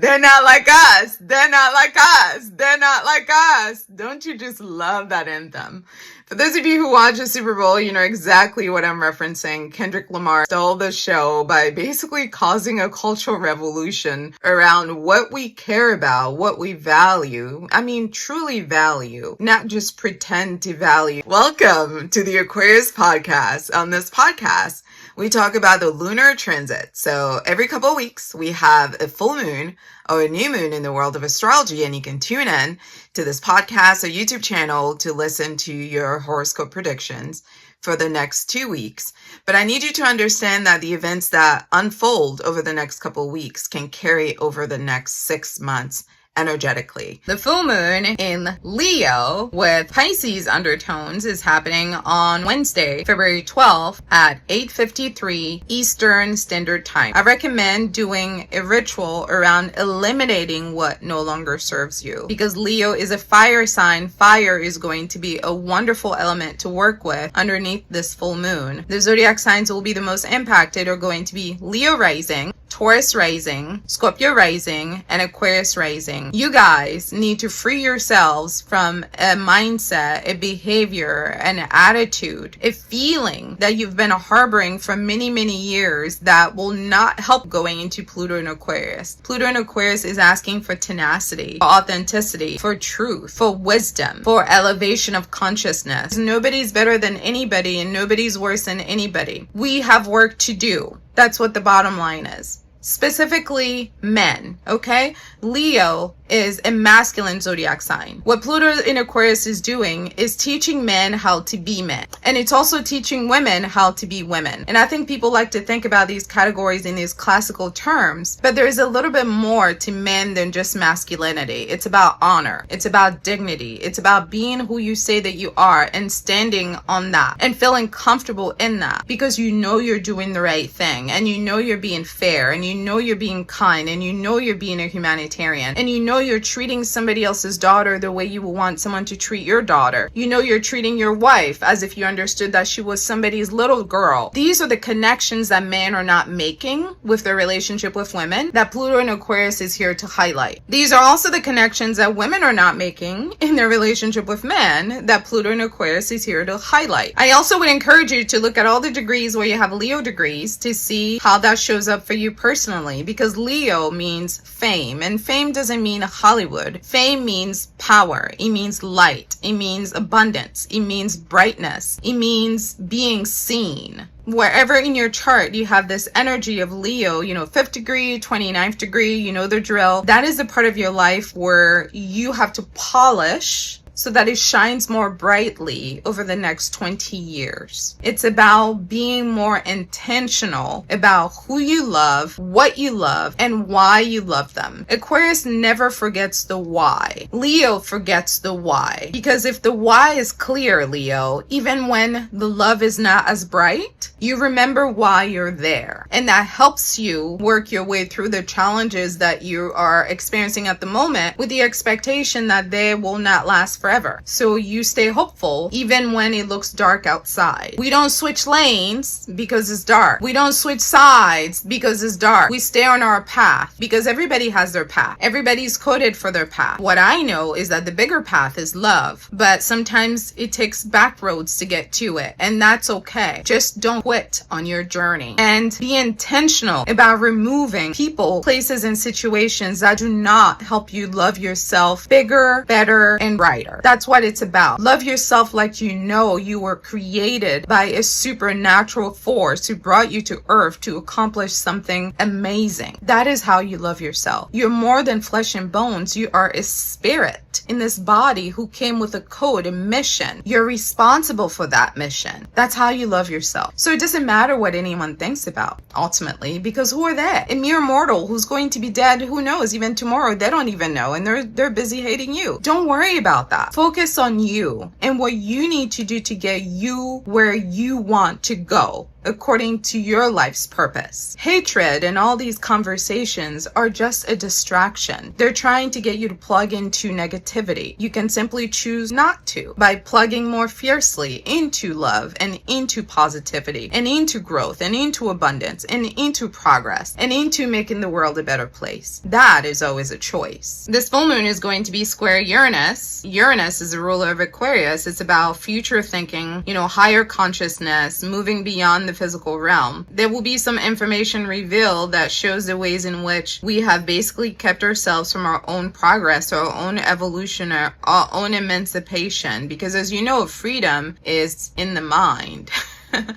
They're not like us. They're not like us. They're not like us. Don't you just love that anthem? For those of you who watch the Super Bowl, you know exactly what I'm referencing. Kendrick Lamar stole the show by basically causing a cultural revolution around what we care about, what we value. I mean, truly value, not just pretend to value. Welcome to the Aquarius podcast. On this podcast, we talk about the lunar transit. So every couple of weeks, we have a full moon or a new moon in the world of astrology, and you can tune in to this podcast or YouTube channel to listen to your horoscope predictions for the next 2 weeks. But I need you to understand that the events that unfold over the next couple of weeks can carry over the next 6 months energetically. The full moon in Leo with Pisces undertones is happening on Wednesday, February 12th at 8:53 Eastern Standard Time. I recommend doing a ritual around eliminating what no longer serves you, because Leo is a fire sign. Fire is going to be a wonderful element to work with underneath this full moon. The zodiac signs that will be the most impacted are going to be Leo rising, Taurus rising, Scorpio rising, and Aquarius rising. You guys need to free yourselves from a mindset, a behavior, an attitude, a feeling that you've been harboring for many, many years that will not help going into Pluto and Aquarius. Pluto and Aquarius is asking for tenacity, for authenticity, for truth, for wisdom, for elevation of consciousness. Nobody's better than anybody and nobody's worse than anybody. We have work to do. That's what the bottom line is. Specifically men, okay? Leo is a masculine zodiac sign. What Pluto in Aquarius is doing is teaching men how to be men. And it's also teaching women how to be women. And I think people like to think about these categories in these classical terms, but there is a little bit more to men than just masculinity. It's about honor. It's about dignity. It's about being who you say that you are and standing on that and feeling comfortable in that, because you know you're doing the right thing, and you know you're being fair, and you know you're being kind, and you know you're being a humanitarian, and you know you're treating somebody else's daughter the way you would want someone to treat your daughter. You know you're treating your wife as if you understood that she was somebody's little girl. These are the connections that men are not making with their relationship with women that Pluto and Aquarius is here to highlight. These are also the connections that women are not making in their relationship with men that Pluto and Aquarius is here to highlight. I also would encourage you to look at all the degrees where you have Leo degrees to see how that shows up for you personally, because Leo means fame, and fame doesn't mean Hollywood. Fame means power. It means light. It means abundance. It means brightness. It means being seen. Wherever in your chart you have this energy of Leo, 5th degree, 29th degree, you know the drill. That is the part of your life where you have to polish so that it shines more brightly over the next 20 years. It's about being more intentional about who you love, what you love, and why you love them. Aquarius never forgets the why. Leo forgets the why. Because if the why is clear, Leo, even when the love is not as bright, you remember why you're there. And that helps you work your way through the challenges that you are experiencing at the moment with the expectation that they will not last forever. So you stay hopeful even when it looks dark outside. We don't switch lanes because it's dark. We don't switch sides because it's dark. We stay on our path because everybody has their path. Everybody's coded for their path. What I know is that the bigger path is love, but sometimes it takes back roads to get to it, and that's okay. Just don't quit on your journey and be intentional about removing people, places, and situations that do not help you love yourself bigger, better, and brighter. That's what it's about. Love yourself like you know you were created by a supernatural force who brought you to earth to accomplish something amazing. That is how you love yourself. You're more than flesh and bones. You are a spirit in this body who came with a code, a mission. You're responsible for that mission. That's how you love yourself. So it doesn't matter what anyone thinks about, ultimately, because who are they? A mere mortal who's going to be dead, who knows, even tomorrow, they don't even know, and they're busy hating you. Don't worry about that. Focus on you and what you need to do to get you where you want to go. according to your life's purpose. Hatred and all these conversations are just a distraction. They're trying to get you to plug into negativity. You can simply choose not to by plugging more fiercely into love and into positivity and into growth and into abundance and into progress and into making the world a better place. That is always a choice. This full moon is going to be square Uranus. Uranus is the ruler of Aquarius. It's about future thinking, higher consciousness, moving beyond the physical realm. There will be some information revealed that shows the ways in which we have basically kept ourselves from our own progress, our own evolution, our own emancipation. Because as you know, freedom is in the mind.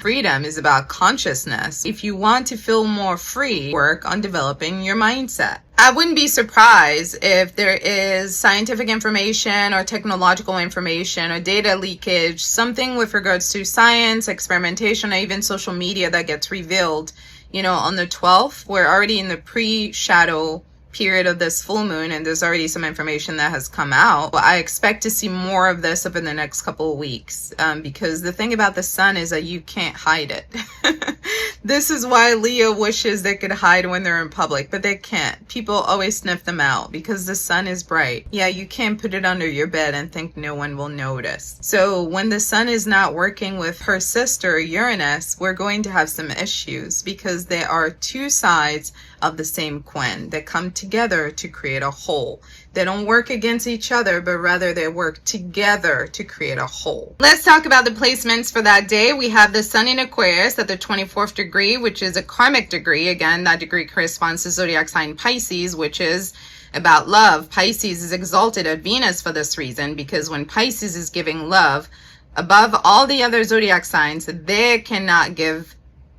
Freedom is about consciousness. If you want to feel more free, work on developing your mindset. I wouldn't be surprised if there is scientific information or technological information or data leakage, something with regards to science, experimentation, or even social media that gets revealed, on the 12th. We're already in the pre-shadow period of this full moon, and there's already some information that has come out. But I expect to see more of this over the next couple of weeks, because the thing about the sun is that you can't hide it. This is why Leo wishes they could hide when they're in public, but they can't. People always sniff them out because the sun is bright. Yeah, you can't put it under your bed and think no one will notice. So when the sun is not working with her sister Uranus, we're going to have some issues because there are two sides of the same coin that come together to create a whole. They don't work against each other, but rather they work together to create a whole. Let's talk about the placements for that day. We have the sun in Aquarius at the 24th degree, which is a karmic degree. Again, that degree corresponds to zodiac sign Pisces, which is about love. Pisces is exalted at Venus for this reason, because when Pisces is giving love above all the other zodiac signs, they cannot give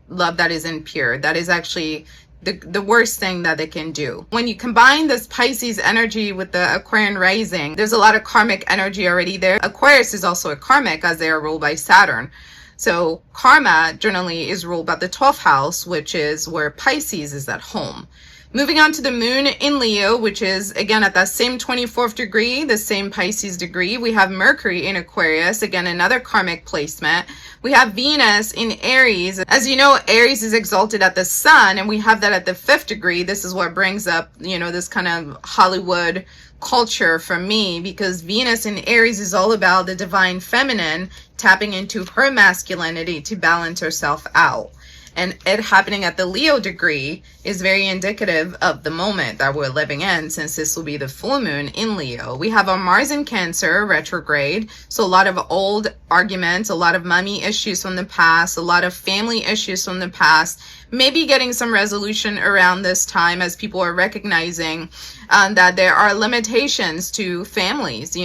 love that is impure. That is actually the worst thing that they can do. When you combine this Pisces energy with the Aquarian rising, there's a lot of karmic energy already there. Aquarius is also a karmic, as they are ruled by Saturn. So karma generally is ruled by the 12th house, which is where Pisces is at home. Moving on to the moon in Leo, which is again at that same 24th degree, the same Pisces degree. We have Mercury in Aquarius, again another karmic placement. We have Venus in Aries. As you know, Aries is exalted at the sun, and we have that at the 5th degree. This is what brings up, this kind of Hollywood culture for me, because Venus in Aries is all about the divine feminine tapping into her masculinity to balance herself out. And it happening at the Leo degree is very indicative of the moment that we're living in, since this will be the full moon in Leo. We have our Mars in Cancer retrograde. So a lot of old arguments, a lot of mommy issues from the past, a lot of family issues from the past, maybe getting some resolution around this time as people are recognizing that there are limitations to families.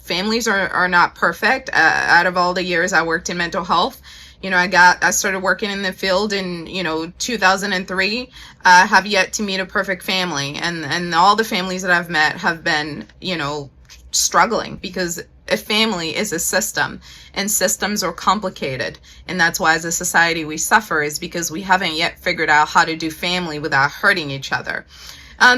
Families are not perfect. Out of all the years I worked in mental health, I started working in the field in, 2003. I have yet to meet a perfect family. And all the families that I've met have been, struggling, because a family is a system, and systems are complicated. And that's why as a society we suffer, is because we haven't yet figured out how to do family without hurting each other.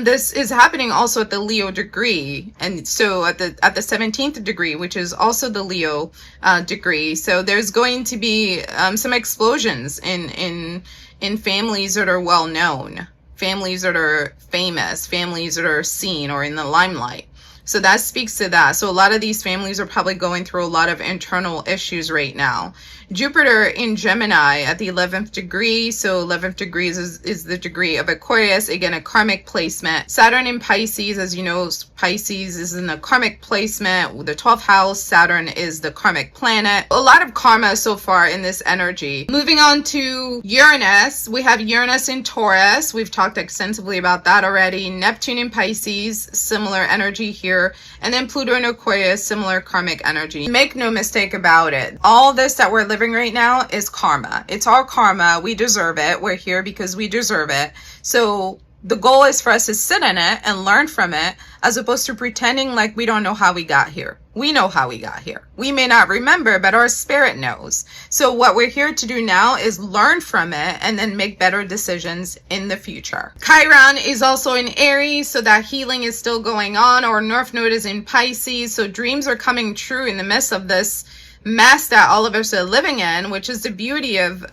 This is happening also at the Leo degree, and so at the 17th degree, which is also the Leo degree. So there's going to be some explosions in families that are well known, families that are famous, families that are seen or in the limelight. So that speaks to that. So a lot of these families are probably going through a lot of internal issues right now. Jupiter in Gemini at the 11th degree. So 11th degree is the degree of Aquarius. Again, a karmic placement. Saturn in Pisces, as you know, Pisces is in the karmic placement with the 12th house. Saturn is the karmic planet. A lot of karma so far in this energy. Moving on to Uranus. We have Uranus in Taurus. We've talked extensively about that already. Neptune in Pisces, similar energy here. And then Pluto in Aquarius, similar karmic energy. Make no mistake about it. All this that we're living right now is karma. It's our karma. We deserve it. We're here because we deserve it. So the goal is for us to sit in it and learn from it, as opposed to pretending like we don't know how we got here. We know how we got here. We may not remember, but our spirit knows. So what we're here to do now is learn from it and then make better decisions in the future. Chiron is also in Aries, so that healing is still going on. Our North Node is in Pisces, so dreams are coming true in the midst of this mess that all of us are living in, which is the beauty of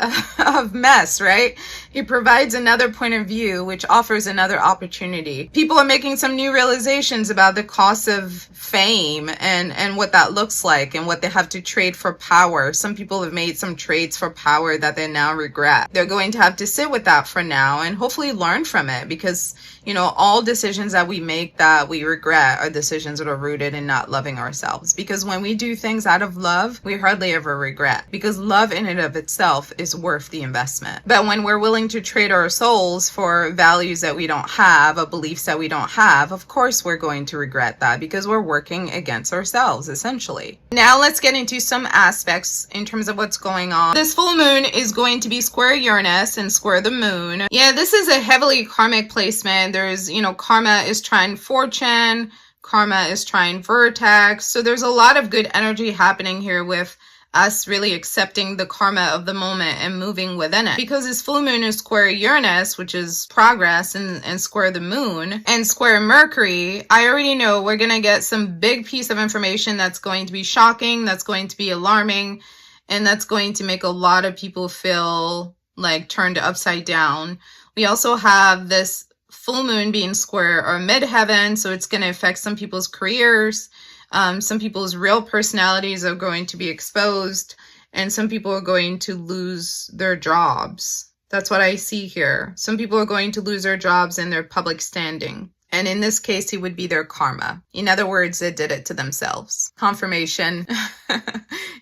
mess, right? It provides another point of view, which offers another opportunity. People are making some new realizations about the cost of fame and what that looks like and what they have to trade for power. Some people have made some trades for power that they now regret. They're going to have to sit with that for now and hopefully learn from it, because all decisions that we make that we regret are decisions that are rooted in not loving ourselves. Because when we do things out of love, we hardly ever regret, because love in and of itself is worth the investment. But when we're willing to trade our souls for values that we don't have, or beliefs that we don't have, of course we're going to regret that, because we're working against ourselves, essentially. Now let's get into some aspects in terms of what's going on. This full moon is going to be square Uranus and square the moon. Yeah, this is a heavily karmic placement. There's, karma is trine fortune, karma is trine vertex. So there's a lot of good energy happening here with us really accepting the karma of the moment and moving within it. Because this full moon is square Uranus, which is progress, and square the moon, and square Mercury, I already know we're going to get some big piece of information that's going to be shocking, that's going to be alarming, and that's going to make a lot of people feel like turned upside down. We also have this full moon being square or midheaven, so it's going to affect some people's careers. Some people's real personalities are going to be exposed, and some people are going to lose their jobs. That's what I see here. Some people are going to lose their jobs and their public standing. And in this case, it would be their karma. In other words, they did it to themselves. Confirmation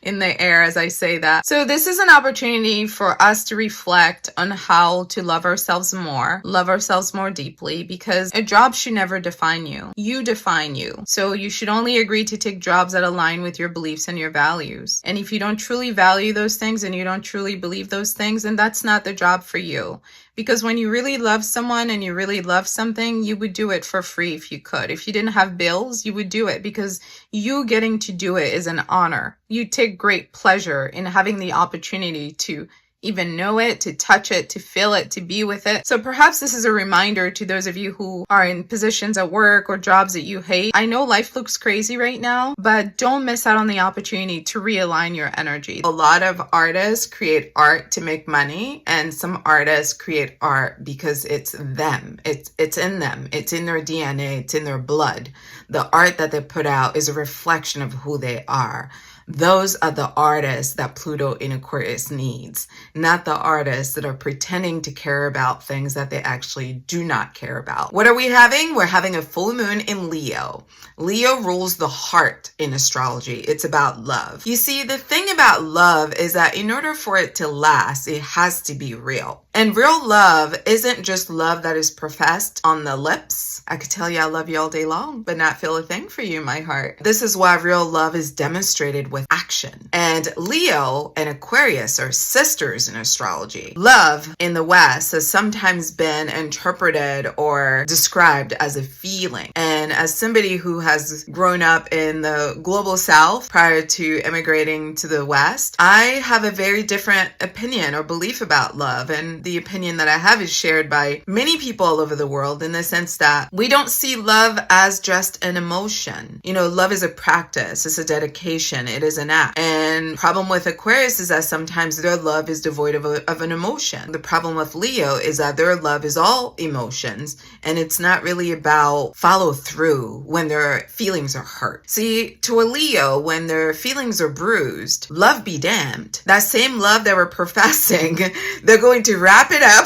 in the air as I say that. So this is an opportunity for us to reflect on how to love ourselves more deeply, because a job should never define you. You define you. So you should only agree to take jobs that align with your beliefs and your values. And if you don't truly value those things and you don't truly believe those things, then that's not the job for you. Because when you really love someone and you really love something, you would do it for free if you could. If you didn't have bills, you would do it, because you getting to do it is an honor. You take great pleasure in having the opportunity to even know it, to touch it, to feel it, to be with it. So perhaps this is a reminder to those of you who are in positions at work or jobs that you hate. I know life looks crazy right now, but don't miss out on the opportunity to realign your energy. A lot of artists create art to make money, and some artists create art because it's them. It's in them. It's in their DNA. It's in their blood. The art that they put out is a reflection of who they are. Those are the artists that Pluto in Aquarius needs, not the artists that are pretending to care about things that they actually do not care about. What are we having? We're having a full moon in Leo. Leo rules the heart in astrology. It's about love. You see, the thing about love is that in order for it to last, it has to be real. And real love isn't just love that is professed on the lips. I could tell you I love you all day long, but not feel a thing for you, my heart. This is why real love is demonstrated with action. And Leo and Aquarius are sisters in astrology. Love in the West has sometimes been interpreted or described as a feeling. And as somebody who has grown up in the global South prior to immigrating to the West, I have a very different opinion or belief about love. And the opinion that I have is shared by many people all over the world, in the sense that we don't see love as just an emotion. Love is a practice, it's a dedication, it is an act. And problem with Aquarius is that sometimes their love is devoid of an emotion. The problem with Leo is that their love is all emotions, and it's not really about follow through when their feelings are hurt. See, to a Leo, when their feelings are bruised, love be damned. That same love that we're professing, they're going to wrap it up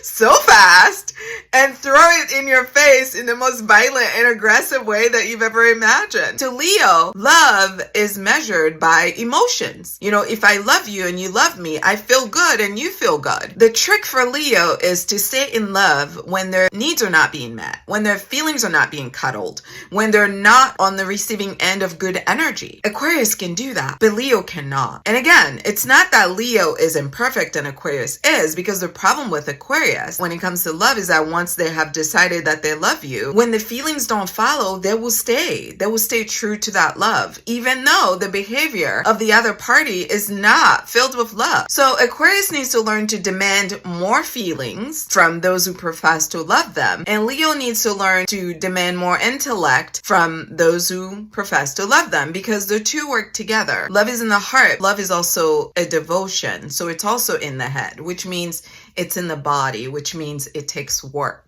so fast and throw it in your face in the most violent and aggressive way that you've ever imagined. To Leo, love is measured by emotions. If I love you and you love me, I feel good and you feel good. The trick for Leo is to stay in love when their needs are not being met, when their feelings are not being cuddled, when they're not on the receiving end of good energy. Aquarius can do that, but Leo cannot. And again, it's not that Leo is imperfect and Aquarius is, because the problem with Aquarius when it comes to love is that once once they have decided that they love you, when the feelings don't follow, they will stay. They will stay true to that love, even though the behavior of the other party is not filled with love. So Aquarius needs to learn to demand more feelings from those who profess to love them. And Leo needs to learn to demand more intellect from those who profess to love them, because the two work together. Love is in the heart. Love is also a devotion. So it's also in the head, which means it's in the body, which means it takes work.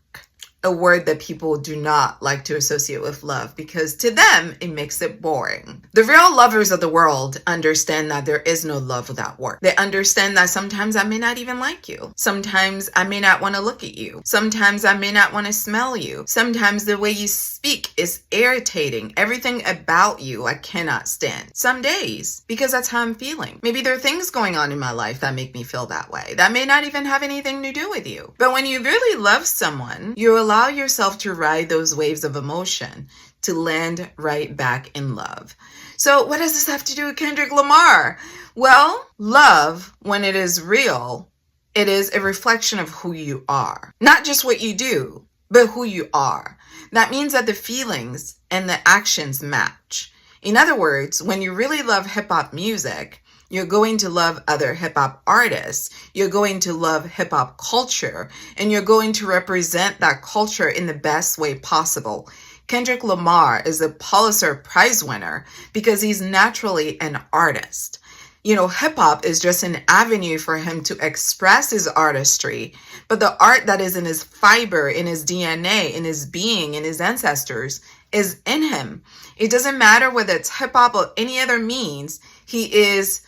A word that people do not like to associate with love, because to them, it makes it boring. The real lovers of the world understand that there is no love without work. They understand that sometimes I may not even like you. Sometimes I may not want to look at you. Sometimes I may not want to smell you. Sometimes the way you speak is irritating. Everything about you I cannot stand. Some days, because that's how I'm feeling. Maybe there are things going on in my life that make me feel that way. That may not even have anything to do with you. But when you really love someone, you allow yourself to ride those waves of emotion to land right back in love. So what does this have to do with Kendrick Lamar? Well, love, when it is real, it is a reflection of who you are. Not just what you do, but who you are. That means that the feelings and the actions match. In other words, when you really love hip-hop music, you're going to love other hip-hop artists. You're going to love hip-hop culture. And you're going to represent that culture in the best way possible. Kendrick Lamar is a Pulitzer Prize winner because he's naturally an artist. You know, hip-hop is just an avenue for him to express his artistry. But the art that is in his fiber, in his DNA, in his being, in his ancestors, is in him. It doesn't matter whether it's hip-hop or any other means. He is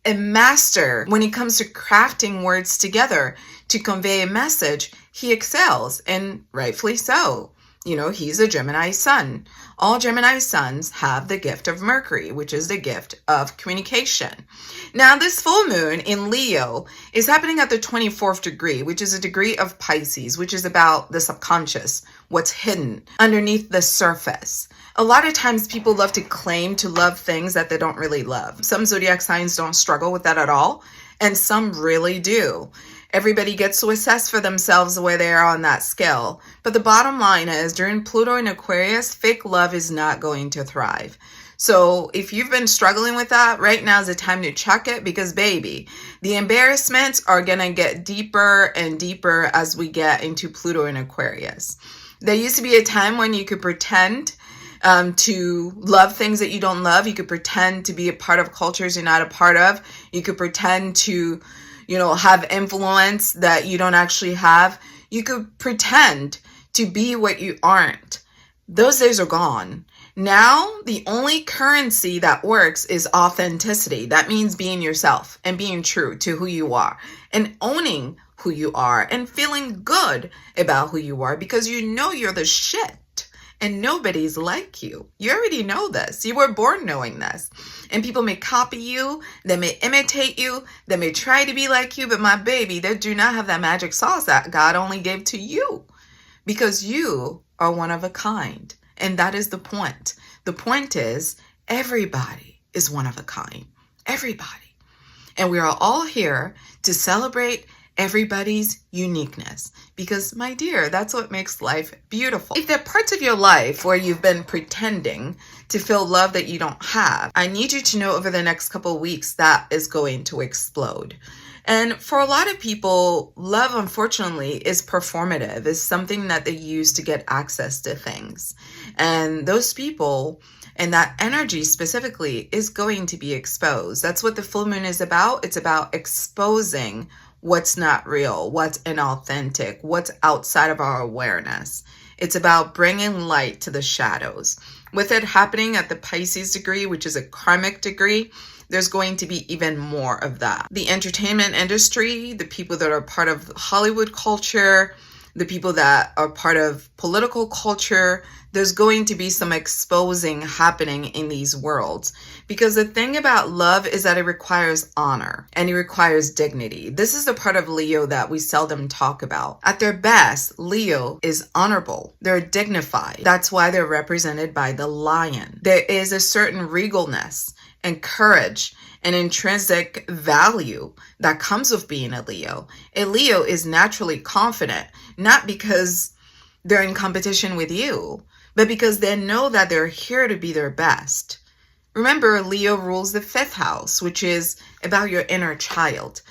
a master when it comes to crafting words together to convey a message. He excels, and rightfully so. You know, he's a Gemini sun. All Gemini suns have the gift of Mercury, which is the gift of communication. Now, this full moon in Leo is happening at the 24th degree, which is a degree of Pisces, which is about the subconscious, what's hidden underneath the surface. A lot of times people love to claim to love things that they don't really love. Some zodiac signs don't struggle with that at all, and some really do. Everybody gets to assess for themselves where they are on that scale. But the bottom line is, during Pluto in Aquarius, fake love is not going to thrive. So if you've been struggling with that, right now is the time to check it, because baby, the embarrassments are going to get deeper and deeper as we get into Pluto in Aquarius. There used to be a time when you could pretend to love things that you don't love. You could pretend to be a part of cultures you're not a part of. You could pretend to, you know, have influence that you don't actually have. You could pretend to be what you aren't. Those days are gone. Now, the only currency that works is authenticity. That means being yourself and being true to who you are and owning who you are and feeling good about who you are, because you know you're the shit. And nobody's like you. You already know this. You were born knowing this. And people may copy you. They may imitate you. They may try to be like you. But my baby, they do not have that magic sauce that God only gave to you. Because you are one of a kind. And that is the point. The point is, everybody is one of a kind. Everybody. And we are all here to celebrate everybody's uniqueness, because my dear, that's what makes life beautiful. If there are parts of your life where you've been pretending to feel love that you don't have, I need you to know over the next couple of weeks that is going to explode. And for a lot of people, love, unfortunately, is performative, is something that they use to get access to things. And those people and that energy specifically is going to be exposed. That's what the full moon is about. It's about exposing what's not real, what's inauthentic, what's outside of our awareness. It's about bringing light to the shadows. With it happening at the Pisces degree, which is a karmic degree, there's going to be even more of that. The entertainment industry, the people that are part of Hollywood culture, the people that are part of political culture, there's going to be some exposing happening in these worlds. Because the thing about love is that it requires honor and it requires dignity. This is the part of Leo that we seldom talk about. At their best, Leo is honorable. They're dignified. That's why they're represented by the lion. There is a certain regalness and courage and intrinsic value that comes with being a Leo. A Leo is naturally confident, not because they're in competition with you, but because they know that they're here to be their best. Remember, Leo rules the 5th house, which is about your inner child.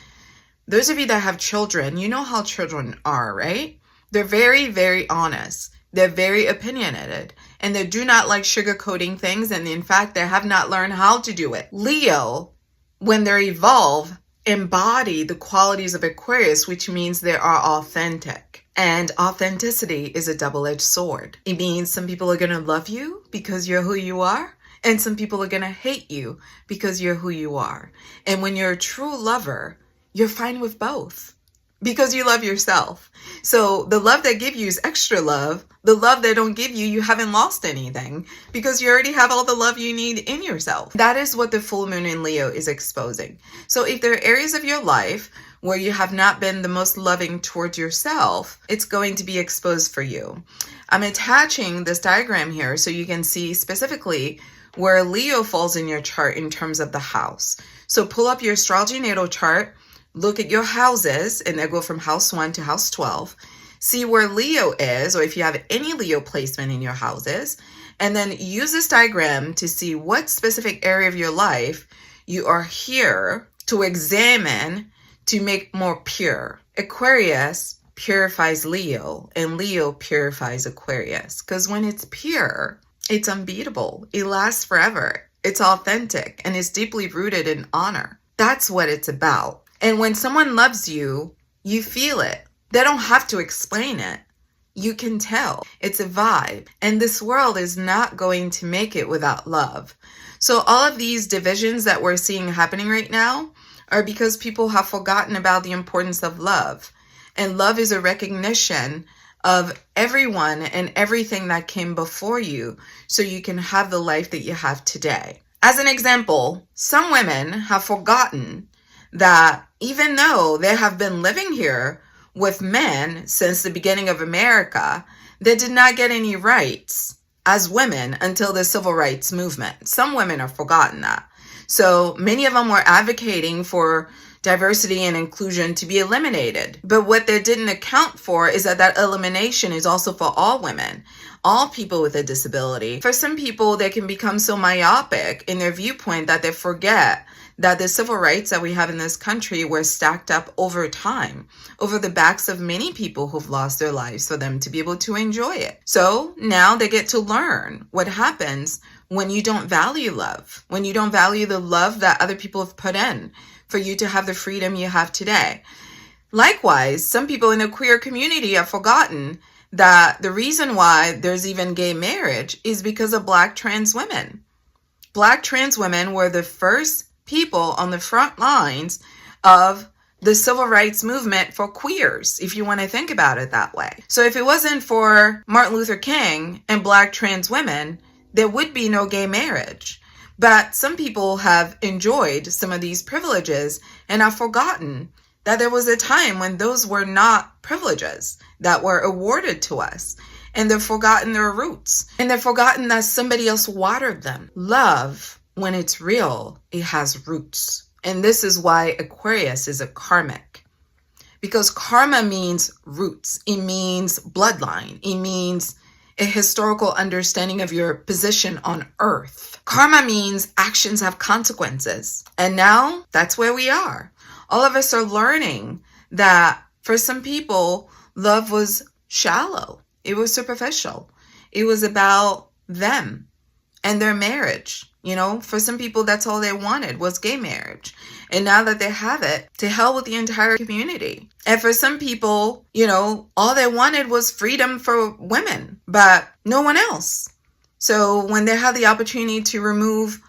Those of you that have children, you know how children are, right? They're very, very honest. They're very opinionated, and they do not like sugarcoating things, and in fact, they have not learned how to do it. Leo, when they evolve, embody the qualities of Aquarius, which means they are authentic. And authenticity is a double-edged sword. It means some people are going to love you because you're who you are, and some people are going to hate you because you're who you are. And when you're a true lover, you're fine with both because you love yourself. So the love they give you is extra love. The love they don't give you, you haven't lost anything because you already have all the love you need in yourself. That is what the full moon in Leo is exposing. So if there are areas of your life where you have not been the most loving towards yourself, it's going to be exposed for you. I'm attaching this diagram here so you can see specifically where Leo falls in your chart in terms of the house. So pull up your astrology natal chart, look at your houses, and they go from house 1 to house 12. See where Leo is, or if you have any Leo placement in your houses, and then use this diagram to see what specific area of your life you are here to examine to make more pure. Aquarius purifies Leo, and Leo purifies Aquarius. Because when it's pure, it's unbeatable. It lasts forever. It's authentic, and it's deeply rooted in honor. That's what it's about. And when someone loves you, you feel it. They don't have to explain it. You can tell. It's a vibe. And this world is not going to make it without love. So all of these divisions that we're seeing happening right now are because people have forgotten about the importance of love. And love is a recognition of everyone and everything that came before you so you can have the life that you have today. As an example, some women have forgotten that even though they have been living here with men since the beginning of America, they did not get any rights as women until the civil rights movement. Some women have forgotten that. So many of them were advocating for diversity and inclusion to be eliminated. But what they didn't account for is that elimination is also for all women, all people with a disability. For some people, they can become so myopic in their viewpoint that they forget that the civil rights that we have in this country were stacked up over time, over the backs of many people who've lost their lives for them to be able to enjoy it. So now they get to learn what happens when you don't value love, when you don't value the love that other people have put in for you to have the freedom you have today. Likewise, some people in the queer community have forgotten that the reason why there's even gay marriage is because of Black trans women. Black trans women were the first people on the front lines of the civil rights movement for queers, if you want to think about it that way. So if it wasn't for Martin Luther King and Black trans women, there would be no gay marriage. But some people have enjoyed some of these privileges and have forgotten that there was a time when those were not privileges that were awarded to us. And they've forgotten their roots. And they've forgotten that somebody else watered them. Love, when it's real, it has roots. And this is why Aquarius is a karmic. Because karma means roots. It means bloodline. It means a historical understanding of your position on earth. Karma means actions have consequences. And now that's where we are. All of us are learning that for some people, love was shallow. It was superficial. It was about them and their marriage. You know, for some people, that's all they wanted was gay marriage. And now that they have it, to hell with the entire community. And for some people, you know, all they wanted was freedom for women, but no one else. So when they had the opportunity to remove,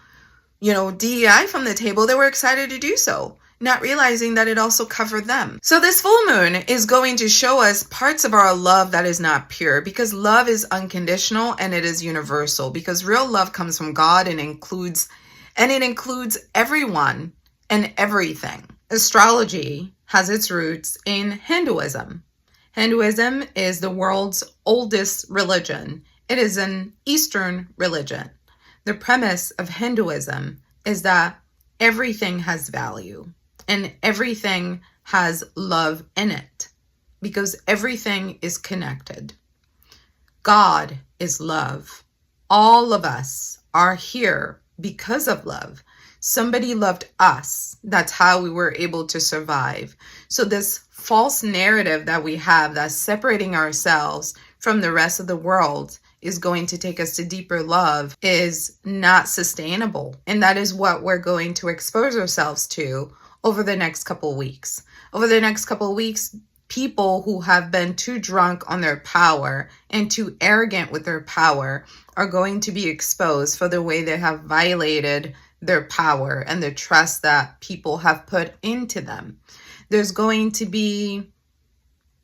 you know, DEI from the table, they were excited to do so, not realizing that it also covered them. So this full moon is going to show us parts of our love that is not pure, because love is unconditional and it is universal, because real love comes from God and it includes everyone and everything. Astrology has its roots in Hinduism. Hinduism is the world's oldest religion. It is an Eastern religion. The premise of Hinduism is that everything has value. And everything has love in it because everything is connected. God is love. All of us are here because of love. Somebody loved us. That's how we were able to survive. So this false narrative that we have that's separating ourselves from the rest of the world is going to take us to deeper love is not sustainable. And that is what we're going to expose ourselves to over the next couple of weeks. Over the next couple of weeks, people who have been too drunk on their power and too arrogant with their power are going to be exposed for the way they have violated their power and the trust that people have put into them. There's going to be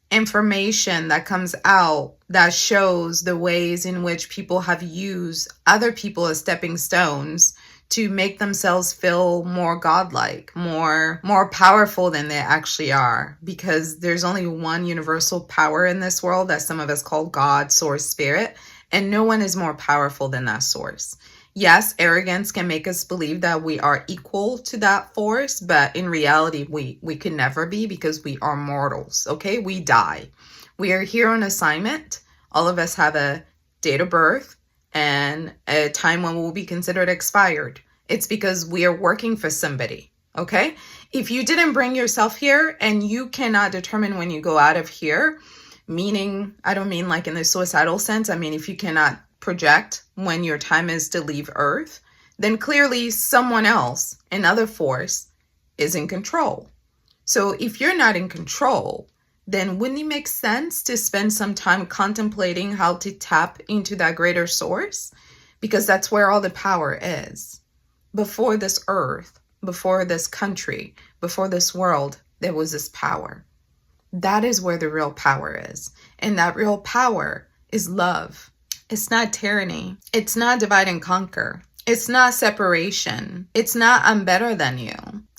information that comes out that shows the ways in which people have used other people as stepping stones to make themselves feel more godlike, more powerful than they actually are, because there's only one universal power in this world that some of us call God, source, spirit, and no one is more powerful than that source. Yes, arrogance can make us believe that we are equal to that force, but in reality, we can never be, because we are mortals, okay? We die. We are here on assignment. All of us have a date of birth and a time when we'll be considered expired. It's because we are working for somebody, okay? If you didn't bring yourself here and you cannot determine when you go out of here, meaning, I don't mean like in the suicidal sense, I mean if you cannot project when your time is to leave Earth, then clearly someone else, another force, is in control. So if you're not in control, then wouldn't it make sense to spend some time contemplating how to tap into that greater source? Because that's where all the power is. Before this earth, before this country, before this world, there was this power. That is where the real power is. And that real power is love. It's not tyranny. It's not divide and conquer. It's not separation. It's not I'm better than you.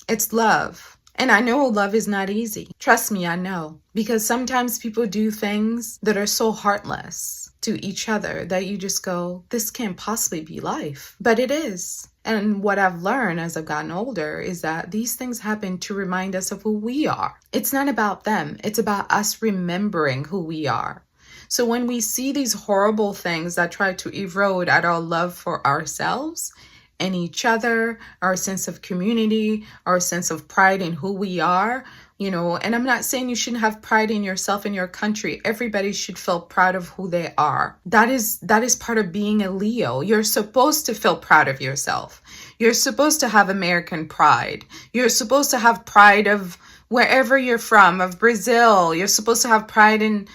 It's love. And I know love is not easy. Trust me, I know. Because sometimes people do things that are so heartless to each other that you just go, this can't possibly be life. But it is. And what I've learned as I've gotten older is that these things happen to remind us of who we are. It's not about them. It's about us remembering who we are. So when we see these horrible things that try to erode at our love for ourselves and each other, our sense of community, our sense of pride in who we are, you know, and I'm not saying you shouldn't have pride in yourself and your country. Everybody should feel proud of who they are. That is part of being a Leo. You're supposed to feel proud of yourself. You're supposed to have American pride. You're supposed to have pride of wherever you're from, of Brazil. You're supposed to have pride in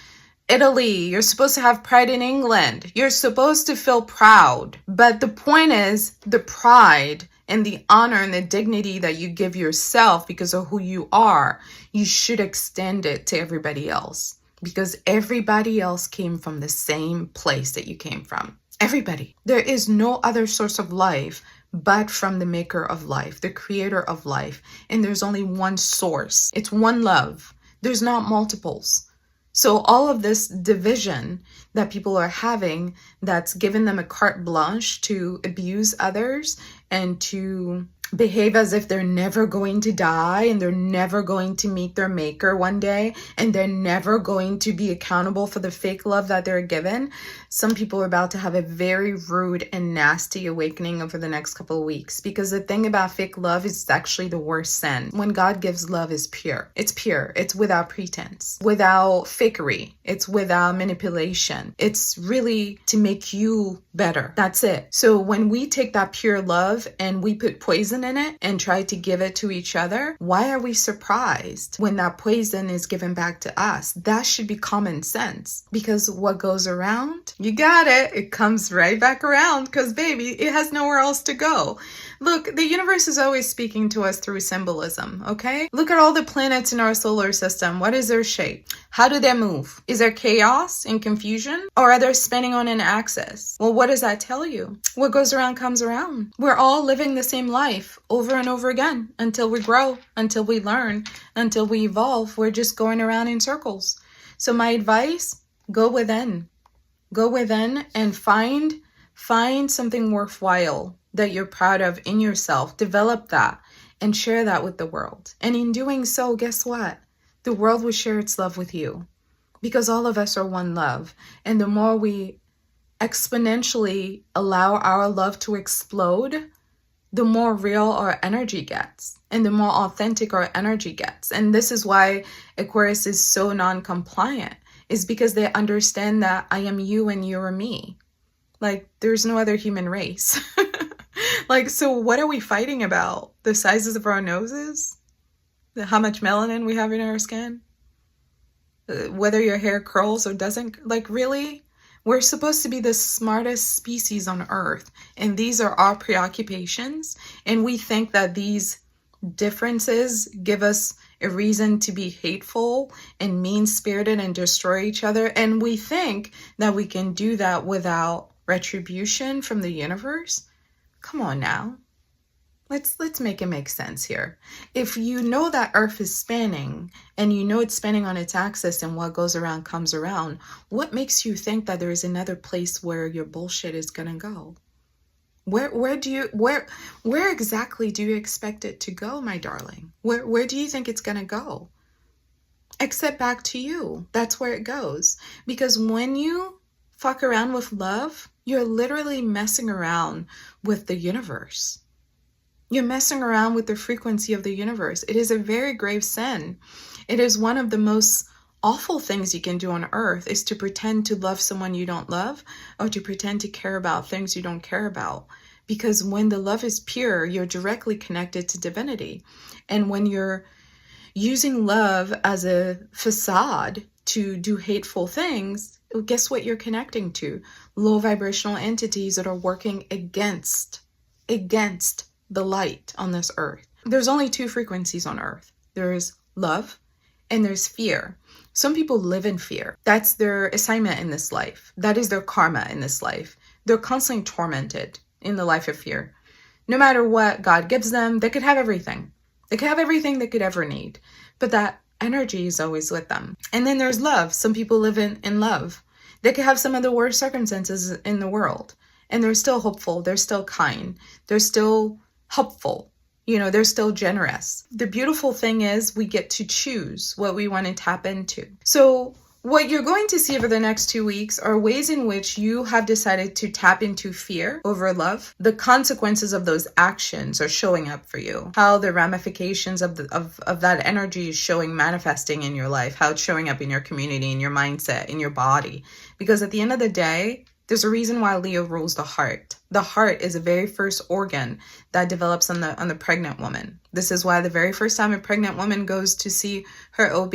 Italy. You're supposed to have pride in England. You're supposed to feel proud. But the point is, the pride and the honor and the dignity that you give yourself because of who you are, you should extend it to everybody else, because everybody else came from the same place that you came from. Everybody. There is no other source of life but from the maker of life, the creator of life. And there's only one source. It's one love. There's not multiples. So all of this division that people are having, that's given them a carte blanche to abuse others and to behave as if they're never going to die and they're never going to meet their maker one day and they're never going to be accountable for the fake love that they're given. Some people are about to have a very rude and nasty awakening over the next couple of weeks, because the thing about fake love is it's actually the worst sin. When God gives love, is pure. It's pure. It's without pretense, without fakery. It's without manipulation. It's really to make you better. That's it. So when we take that pure love and we put poison in it and try to give it to each other, why are we surprised when that poison is given back to us? That should be common sense, because what goes around, you got it. It comes right back around, because baby, it has nowhere else to go. Look, the universe is always speaking to us through symbolism, okay? Look at all the planets in our solar system. What is their shape? How do they move? Is there chaos and confusion? Or are they spinning on an axis? Well, what does that tell you? What goes around comes around. We're all living the same life over and over again until we grow, until we learn, until we evolve. We're just going around in circles. So my advice, go within. Go within and find something worthwhile that you're proud of in yourself. Develop that and share that with the world. And in doing so, guess what? The world will share its love with you, because all of us are one love. And the more we exponentially allow our love to explode, the more real our energy gets and the more authentic our energy gets. And this is why Aquarius is so non-compliant, is because they understand that I am you and you are me. Like, there's no other human race. Like, so what are we fighting about? The sizes of our noses? How much melanin we have in our skin? Whether your hair curls or doesn't? Like, really? We're supposed to be the smartest species on Earth, and these are our preoccupations, and we think that these differences give us a reason to be hateful and mean-spirited and destroy each other, and we think that we can do that without retribution from the universe. Come on now. Let's make it make sense here. If you know that Earth is spinning and you know it's spinning on its axis and what goes around comes around, what makes you think that there is another place where your bullshit is gonna go? Where exactly do you expect it to go, my darling? Where do you think it's gonna go? Except back to you. That's where it goes. Because when you fuck around with love, you're literally messing around with the universe. You're messing around with the frequency of the universe. It is a very grave sin. It is one of the most awful things you can do on Earth, is to pretend to love someone you don't love, or to pretend to care about things you don't care about. Because when the love is pure, you're directly connected to divinity. And when you're using love as a facade to do hateful things, guess what you're connecting to? Low vibrational entities that are working against the light on this Earth. There's only two frequencies on Earth. There's love and there's fear. Some people live in fear. That's their assignment in this life. That is their karma in this life. They're constantly tormented in the life of fear. No matter what God gives them, they could have everything. They could have everything they could ever need. But that energy is always with them. And then there's love. Some people live in love. They could have some of the worst circumstances in the world, and they're still hopeful. They're still kind. They're still helpful. You know, they're still generous. The beautiful thing is we get to choose what we want to tap into. So what you're going to see over the next 2 weeks are ways in which you have decided to tap into fear over love. The consequences of those actions are showing up for you. How the ramifications of that energy is showing, manifesting in your life. How it's showing up in your community, in your mindset, in your body. Because at the end of the day, there's a reason why Leo rules the heart. The heart is the very first organ that develops on the pregnant woman. This is why the very first time a pregnant woman goes to see her OB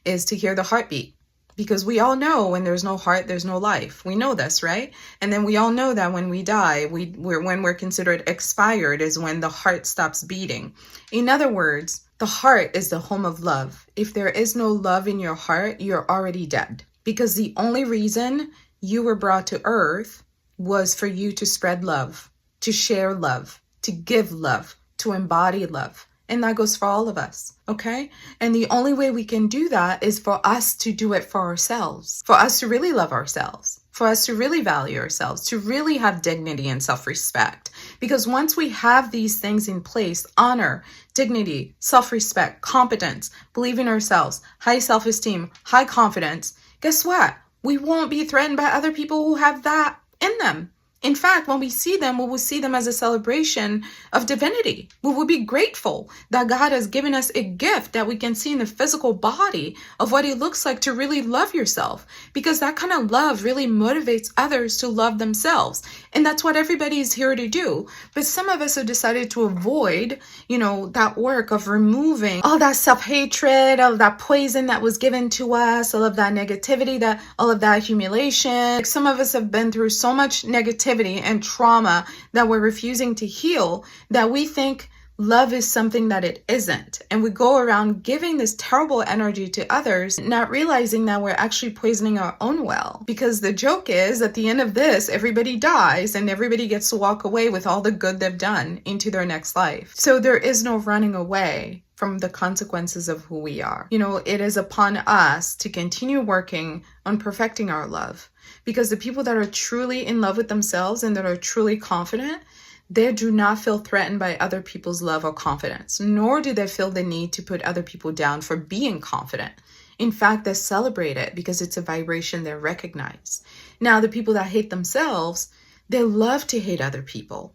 is to hear the heartbeat. Because we all know when there's no heart, there's no life. We know this, right? And then we all know that when we die, when we're considered expired is when the heart stops beating. In other words, the heart is the home of love. If there is no love in your heart, you're already dead. Because the only reason you were brought to Earth was for you to spread love, to share love, to give love, to embody love. And that goes for all of us, okay? And the only way we can do that is for us to do it for ourselves, for us to really love ourselves, for us to really value ourselves, to really have dignity and self-respect. Because once we have these things in place, honor, dignity, self-respect, competence, believe in ourselves, high self-esteem, high confidence, guess what? We won't be threatened by other people who have that in them. In fact, when we see them, we will see them as a celebration of divinity. We will be grateful that God has given us a gift that we can see in the physical body of what it looks like to really love yourself. Because that kind of love really motivates others to love themselves. And that's what everybody is here to do. But some of us have decided to avoid, that work of removing all that self-hatred, all of that poison that was given to us, all of that negativity, all of that humiliation. Some of us have been through so much negativity and trauma that we're refusing to heal, that we think love is something that it isn't. And we go around giving this terrible energy to others, not realizing that we're actually poisoning our own well. Because the joke is, at the end of this, everybody dies and everybody gets to walk away with all the good they've done into their next life. So there is no running away from the consequences of who we are. It is upon us to continue working on perfecting our love. Because the people that are truly in love with themselves and that are truly confident, they do not feel threatened by other people's love or confidence, nor do they feel the need to put other people down for being confident. In fact, they celebrate it because it's a vibration they recognize. Now, the people that hate themselves, they love to hate other people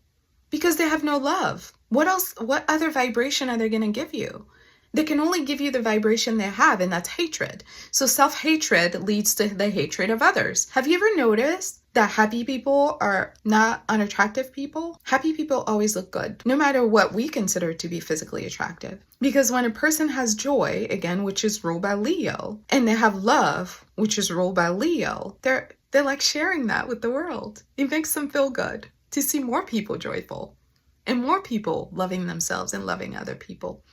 because they have no love. What else? What other vibration are they going to give you? They can only give you the vibration they have, and that's hatred. So self-hatred leads to the hatred of others. Have you ever noticed that happy people are not unattractive people? Happy people always look good, no matter what we consider to be physically attractive. Because when a person has joy, again, which is ruled by Leo, and they have love, which is ruled by Leo, they're like sharing that with the world. It makes them feel good to see more people joyful and more people loving themselves and loving other people.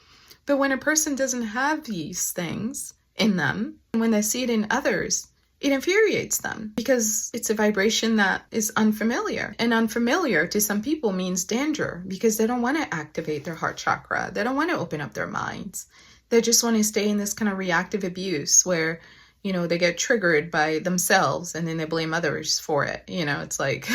But when a person doesn't have these things in them, when they see it in others, it infuriates them because it's a vibration that is unfamiliar. And unfamiliar to some people means danger because they don't want to activate their heart chakra. They don't want to open up their minds. They just want to stay in this kind of reactive abuse where, you know, they get triggered by themselves and then they blame others for it. You know, it's like,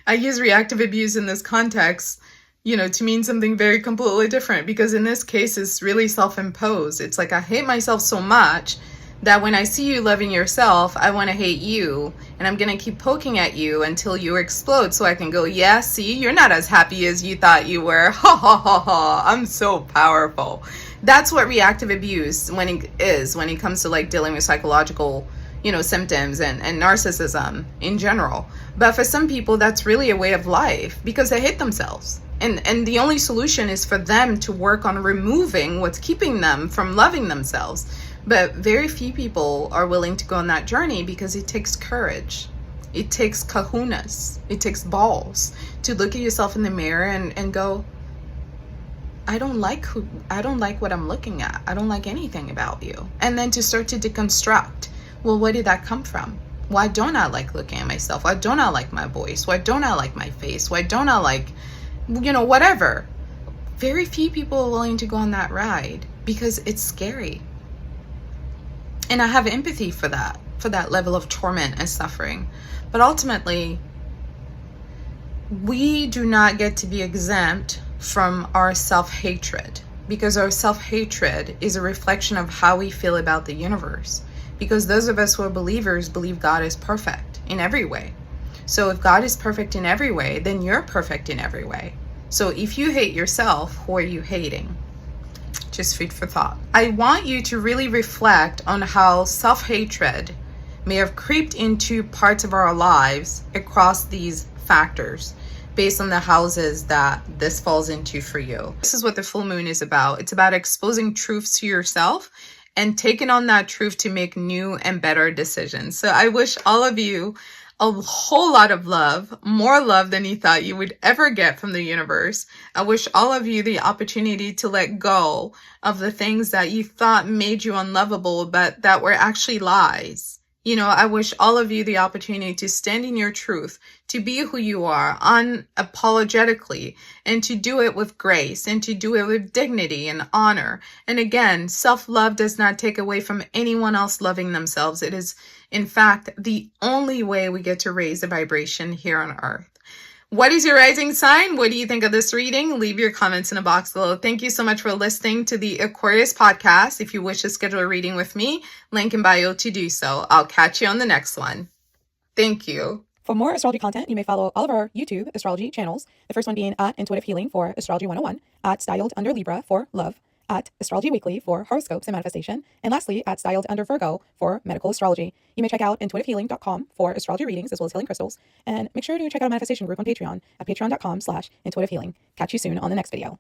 I use reactive abuse in this context, you know, to mean something very completely different, because in this case, it's really self-imposed. It's like, I hate myself so much that when I see you loving yourself, I want to hate you. And I'm going to keep poking at you until you explode so I can go, yeah, see, you're not as happy as you thought you were. Ha ha ha ha. I'm so powerful. That's what reactive abuse when it comes to like dealing with psychological, you know, symptoms and narcissism in general. But for some people, that's really a way of life because they hate themselves. And the only solution is for them to work on removing what's keeping them from loving themselves. But very few people are willing to go on that journey because it takes courage. It takes kahunas. It takes balls to look at yourself in the mirror and go, I don't like what I'm looking at. I don't like anything about you. And then to start to deconstruct, well, where did that come from? Why don't I like looking at myself? Why don't I like my voice? Why don't I like my face? Why don't I like, you know, whatever? Very few people are willing to go on that ride because it's scary. And I have empathy for that level of torment and suffering. But ultimately, we do not get to be exempt from our self-hatred, because our self-hatred is a reflection of how we feel about the universe. Because those of us who are believers believe God is perfect in every way. So if God is perfect in every way, then you're perfect in every way. So if you hate yourself, who are you hating? Just food for thought. I want you to really reflect on how self-hatred may have creeped into parts of our lives across these factors based on the houses that this falls into for you. This is what the full moon is about. It's about exposing truths to yourself and taking on that truth to make new and better decisions. So I wish all of you a whole lot of love, more love than you thought you would ever get from the universe. I wish all of you the opportunity to let go of the things that you thought made you unlovable, but that were actually lies. You know, I wish all of you the opportunity to stand in your truth, to be who you are unapologetically, and to do it with grace, and to do it with dignity and honor. And again, self-love does not take away from anyone else loving themselves. It is, in fact, the only way we get to raise the vibration here on Earth. What is your rising sign? What do you think of this reading? Leave your comments in the box below. Thank you so much for listening to the Aquarius podcast. If you wish to schedule a reading with me, link in bio to do so. I'll catch you on the next one. Thank you. For more astrology content, you may follow all of our YouTube astrology channels. The first one being at Ntuitive Healing for Astrology 101, at Styled Under Libra for Love, at Astrology Weekly for Horoscopes and Manifestation, and lastly, at Styled Under Virgo for Medical Astrology. You may check out intuitivehealing.com for astrology readings as well as healing crystals, and make sure to check out our manifestation group on Patreon at patreon.com/intuitivehealing. Catch you soon on the next video.